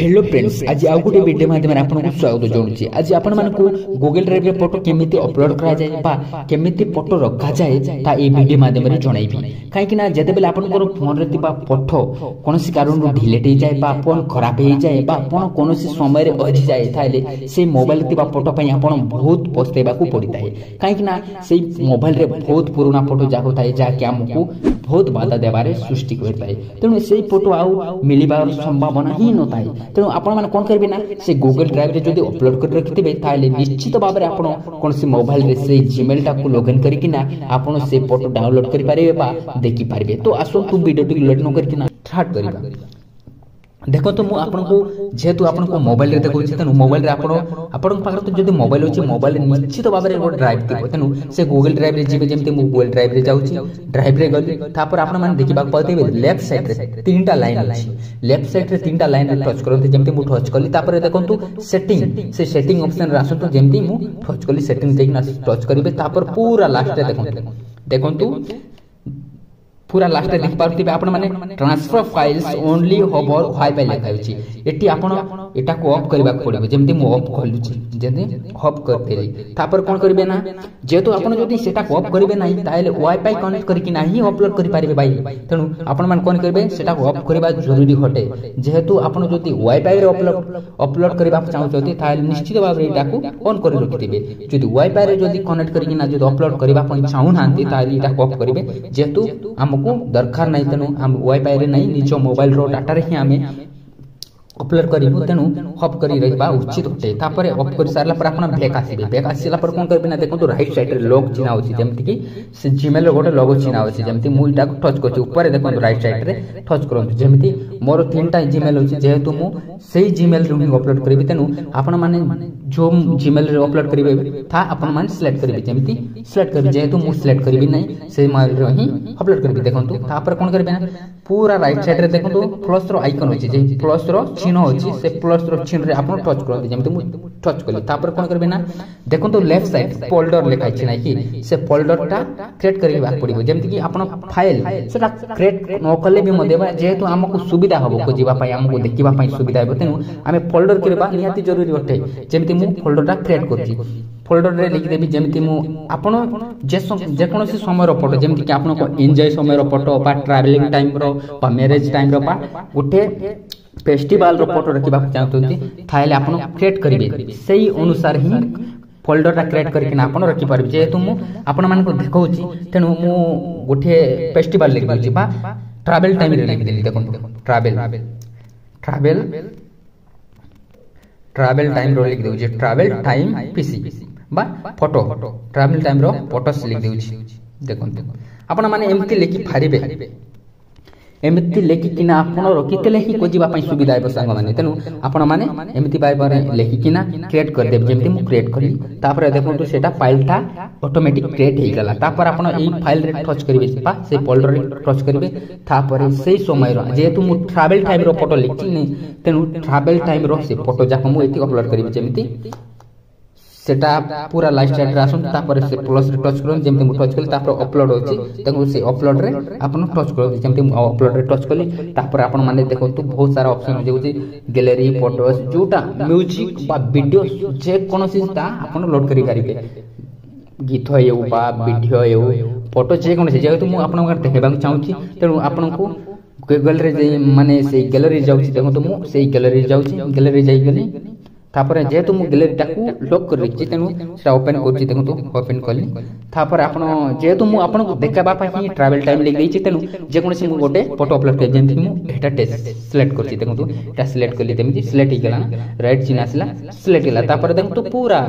Hello friends, आज आउ गोटे वीडियो माध्यम आपको स्वागत जनाऊँ। आज आपण मानकु गूगल ड्राइव रे फोटो केमिति अपलोड करा जाए बा केमिति फोटो रखा जाए ता ए वीडियो माध्यम रे जणाइबी। काहेकि ना जते बेले आपनकर फोन रे तिबा फोटो कोनोसी कारण रो डिलीट हो जाए बा फोन खराब हो जाए बा आपण कोनोसी समय रे अझि जाए ताले से मोबाइल तिबा फोटो पई आपण बहुत पछतेबा को पड़िताए। काहेकि ना से मोबाइल रे बहुत पुराना फोटो जाको थाए जाके हमकु बहुत बाधा देबारे सृष्टि करताए। तेणु से फोटो आउ मिलिबार संभावना ही नताए। तेणु आपण माने कोन करबे ना से गूगल ड्राइव रे जदी अपलोड कर रखिथिबे ताले निश्चित भाव रे आपण कोनसी मोबाइल रे से जीमेल टा को लॉगिन करिकि ना आपण से फोटो डाउनलोड करि पारिबे बा देखि पारिबे। तो आसो तू वीडियो टी लेट न करिकि ना स्टार्ट करिबा। देखो तो मु आपनको जेहेतु आपनको मोबाइल रे देखौ छी तनु मोबाइल रे आपन पाखर तो जदी मोबाइल होची मोबाइल निश्चित भाव रे ड्राइव थिबो। तनु से गूगल ड्राइव रे जिबे जेमते मु गूगल ड्राइव रे जाउची ड्राइव रे गली तापर आपन माने देखिबा पतेबे लेफ्ट साइड रे तीनटा लाइन अछि। लेफ्ट साइड रे तीनटा लाइन रे टच करते जेमते मु टच कली तापर देखंतु सेटिंग से सेटिंग ऑप्शन रे आसंतु जेमते मु टच कली सेटिंग देखना टच करिवे तापर पूरा लास्ट रे देखंतु पूरा लास्ट रे देखि पारथिबे आपण माने transfer files only over WiFi लिखा होची। एटी आपण एटा को ऑफ करबा पड़िबे। जेमति मु ऑफ करलुची जेमति ऑफ कर देली तापर कोन करबे ना जेतु आपण जदी सेटा को ऑफ करबे नाही ताले वाईफाई कनेक्ट करिकि नाही अपलोड करि पारिबे भाई। तेनु आपण मान कोन करबे सेटा को ऑफ करबा जरूरी हटे। जेहेतु आपण जदी वाईफाई रे अपलोड करबा चाहउछथि ताले निश्चित भाव रे एटा को ऑन करि रखिथिबे। जदी वाईफाई रे जदी कनेक्ट करिकि ना जदी अपलोड करबा पई चाहउ नांती ताले एटा को ऑफ करबे। जेतु हमको दरकार नहीं तेणु हम वाईफाई रे नहीं निज मोबाइल रो डाटा रे ही हमें अपलोड करिबु। तेणु ऑफ करी रहिबा उचित होते। तापर ऑफ करि सारला पर आपण बैक आसीबे। बैक आसीला पर कोन करबे ना देखंतु राइट साइड रे लॉग चिन्ह होची जेमति कि से जीमेल रो गोटे लोगो चिन्ह होची। जेमति मु इटा टच करछि ऊपर देखंतु राइट साइड रे टच करंतु जेमति मोर तीनटा जीमेल होची जेहेतु मु सेही जीमेल रे ही अपलोड करिबे। तेणु आपण माने जो जीमेल रे अपलोड करिबे था आपण माने सिलेक्ट करिबे। जेमति सिलेक्ट करिबे जेहेतु मु सिलेक्ट करिबे नहीं से मेल रे ही अपलोड करिबे। देखंतु तापर कोन करबे ना पूरा राइट साइड रे देखंतु प्लस रो आइकन होची जे प्लस रो चिन्ह होची से प्लस रो चिन्ह रे आपण टच करते जेमति मु टच कली तापर कोन करबे ना देखंतु लेफ्ट साइड फोल्डर लिखा अछि नै कि से फोल्डर टा क्रिएट करिबा पड़िबो। जेमति कि आपण फाइल सेटा क्रिएट न कले भी मदेबा जेहेतु हमकु सुविधा हबो को जीवा पई हमकु देखिबा पई सुविधा हेबो। तेनु हमें फोल्डर करबा निहाती जरूरी होते। जेमति मु फोल्डर टा क्रिएट करछि फोल्डर रे लिखि देबी जेमति मु आपण जे कोनोसी समय रो फोटो जेमति कि आपण को एन्जॉय समय रो फोटो बा ट्रैवलिंग टाइम रो बा मैरिज टाइम रो बा उठे फेस्टिवल रो फोटो रखिबा चाहतोंती थाइले आपण क्रिएट करिवे। सेही अनुसार ही फोल्डर रा क्रिएट करके आपण रखि पारबे। जेहेतु मु आपण मान को देखौची तेनु मु गोठे फेस्टिवल लिखि दोची बा ट्रैवल टाइम रे लिखि देली। देखो ट्रैवल टाइम रो लिखि दोची ट्रैवल टाइम पीसी बा फोटो ट्रैवल टाइम रो फोटोस लिखि दोची। देखो आपण माने एमति लिखि फारिबे। एमति लेखिकिना आपण रखितेले ही को जीवा पई सुविधा हेबो संग माने। तेनु आपण माने एमति बाय बारे लेखिकिना क्रिएट कर देब। जेमति मु क्रिएट करी तापर देखंतु सेटा फाइल ता ऑटोमेटिक क्रिएट हे गला। तापर आपण एई फाइल रे टच करिवे बा से फोल्डर रे टच करिवे तापर सेही समय रो जेहेतु मु ट्रैवल टाइम रो फोटो लिखि नै तेनु ट्रैवल टाइम रो से फोटो जाको मु एति अपलोड करिवे। जेमति सेटा पूरा लास्ट साइड रे आसन तापर से प्लस रे टच करन जेमते मु टच कली तापर अपलोड होची। देखो से अपलोड रे आपण टच कर जेमते मु अपलोड रे टच कली तापर आपण माने देखो तो बहुत सारा ऑप्शन हो जे गैलरी फोटोस जोटा म्यूजिक बा वीडियो जे कोनोसी ता आपण लोड करि पारिबे। गीत हेउ बा वीडियो हेउ फोटो जे कोनोसी जेहेतु मु आपण का देखबा चाहूची तेनु आपण को गूगल रे जे माने से गैलरी जाउची। देखो तो मु से गैलरी जाउची गैलरी जाई गली तापर जेहेतु मु गैलरी टाकू लॉक कर रखछि तेनु सेटा ओपन करछि। देखो तो ओपन कली तापर आपण जेहेतु मु आपण को देखाबा पई ट्रैवल टाइम लिख दैछि तेनु जे कोनोसी मु गोटे फोटो अपलोड कर जेमति मु डेटा टेस्ट सिलेक्ट करछि। देखो तो एटा सिलेक्ट कली तेमि सिलेक्ट ही गेला राइट चिन्ह आसला सिलेक्ट गेला। तापर देखो तो पूरा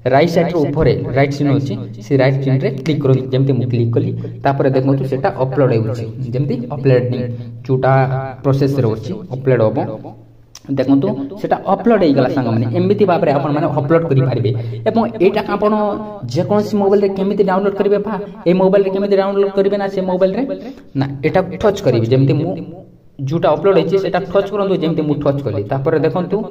राइट साइड रो ऊपर राइट चिन्ह होछि से राइट चिन्ह रे क्लिक करू जेमति मु क्लिक कली तापर देखो तो सेटा अपलोड होछि। जेमति अपलोडिंग जोटा प्रोसेस रे होछि अपलोड होबो। देखंतु सेटा अपलोड हे गला संग माने एमिति बाबरे आपण माने अपलोड करि पारिबे। एवं एटा आपण जे कोनसी मोबाइल रे केमिति डाउनलोड करिवे भा ए मोबाइल रे केमिति डाउनलोड करिवे ना से मोबाइल रे ना एटा टच करिवे। जेमति मु जोटा अपलोड हेछि सेटा टच करंतु जेमति मु टच कली तापर देखंतु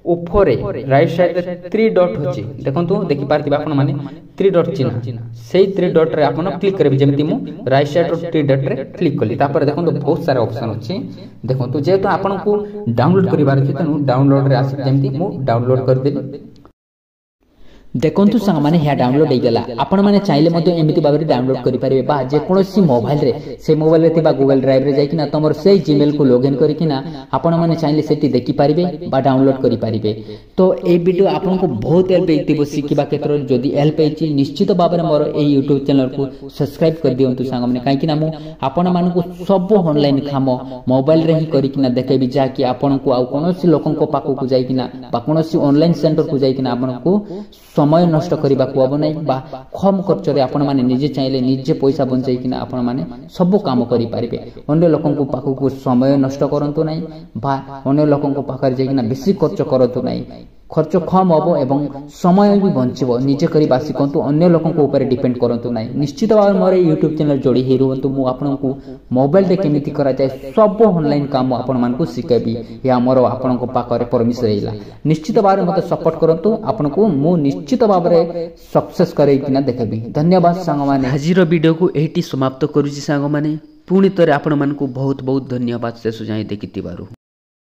उपरे राइट साइड रे 3 डॉट होची देखंतु देखि पारथिबा आपण माने 3 डॉट चिन्ह सेही 3 डॉट रे आपण क्लिक करबे जेमति मु राइट साइड रो 3 डॉट रे क्लिक कली तापर देखंतु बहुत सारा ऑप्शन अछि देखंतु जेतो आपण को डाउनलोड करिवार अछि तनु डाउनलोड रे आसी जेमति मु डाउनलोड कर देली देखंतु संग माने या डाउनलोड हो गला आपण माने चाहिले मते एमिति बाबरे डाउनलोड करि परिबे बा जे कोनोसी मोबाइल रे से मोबाइल रे तिबा गूगल ड्राइव रे जाय किना तमर सेही जीमेल को लॉगिन करि किना आपण माने चाहिले सेति देखि परिबे बा डाउनलोड करि परिबे तो ए वीडियो आपन को बहुत हेल्प हेतिबो सिखिबा क्षेत्र जदी हेल्प हेछि निश्चित बाबरे मोर ए YouTube चैनल को सब्सक्राइब कर दियंतु संग माने काई किना मु आपण मान को सब ऑनलाइन काम मोबाइल रे ही करि किना देखेबी जा कि आपण को आ कोनोसी लोकन को पाको को जाय किना बा कोनोसी ऑनलाइन सेंटर को जाय किना आपण को समय नष्ट करबा को अब नै बा कम खर्च रे आपण माने निजे चाहिले निजे पैसा बंचाई किना आपण माने सब काम करि परिबे अन्य लोकन को पाखो को समय नष्ट करंतु नै बा अन्य लोकन को पाखर जाय किना बेसी खर्च करंतु नै खर्च कम हबो एवं समय भी बंचिबो निजे करी बासी कोंतु अन्य लोकन को ऊपर डिपेंड करंतु नै निश्चित भाव मोर YouTube चैनल जोड़ी हे रहंतु मु आपन को मोबाइल रे केमिति करा जाय सब ऑनलाइन काम आपन मान को सिखेबी या मोर आपन को पाखरे परमिशन रहिला निश्चित भाव मते सपोर्ट करंतु आपन को मु निश्चित भाव रे सक्सेस करै किना देखेबी धन्यवाद संग माने हाजिर वीडियो को एठी समाप्त करूची संग माने पुणी तरे आपण मान को बहुत बहुत धन्यवाद शेष जाय देखितिबारु।